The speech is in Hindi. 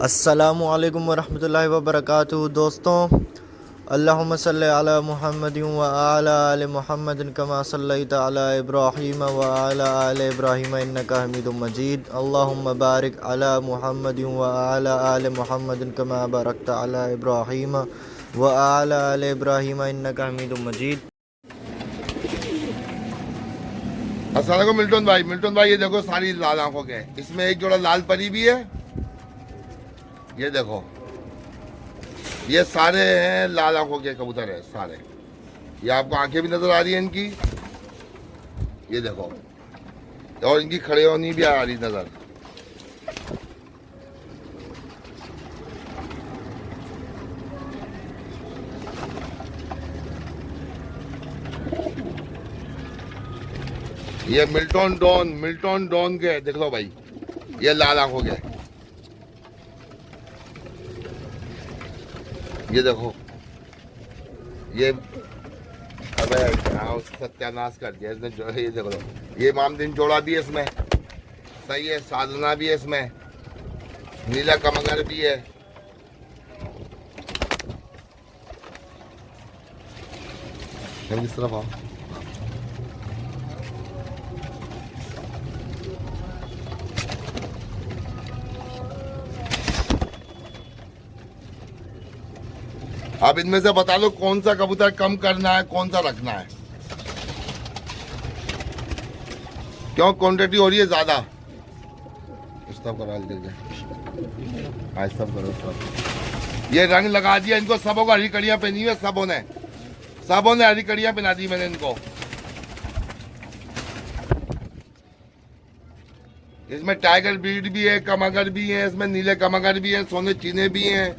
अस्सलामु अलैकुम वरहमतुल्लाहि वबरकातुहू। दोस्तों, अल्लाहुम्मा सल्लि अला मुहम्मदिन व अला आलि मुहम्मदिन कमा सल्लैता अला इब्राहीम व अला आलि इब्राहीम इन्नका हमीदुम मजीद। अल्लाहुम्मा बारिक अला मुहम्मदिन व अला आलि मुहम्मदिन कमा बारकता अला इब्राहीम व अला आलि इब्राहीम इन्नका हमीदुम मजीद। अस्सलाम वालेकुम मिल्टन भाई, ये देखो सारी लाल आंखों के, इसमें एक जोड़ा लाल परी भी है। ये देखो, ये सारे हैं लाल आंखों के कबूतर है सारे। ये आपको आंखें भी नजर आ रही है इनकी, ये देखो, और इनकी खड़े होनी भी आ रही नजर। ये मिल्टन डॉन के देख लो भाई, ये लाल आंखों के, ये देखो, ये अबे सत्यानाश कर दिया इसने जो, ये देख लो, ये मामदीन जोड़ा भी है इसमें, सही है, साधना भी है इसमें, नीला कमंगर भी है। किस तरफ आओ, आप इनमें से बता दो कौन सा कबूतर कम करना है, कौन सा रखना है। क्यों क्वांटिटी हो रही है ज्यादा। सब करो, आज सब करो सब। ये रंग लगा दिया इनको, सबों को हरी कड़ियां पहनी हुई है, सबों ने हरी कड़ियां पहना दी मैंने इनको। इसमें टाइगर ब्रीड भी है, कमगर भी है, इसमें नीले कमगर भी है, सोने चीने भी हैं,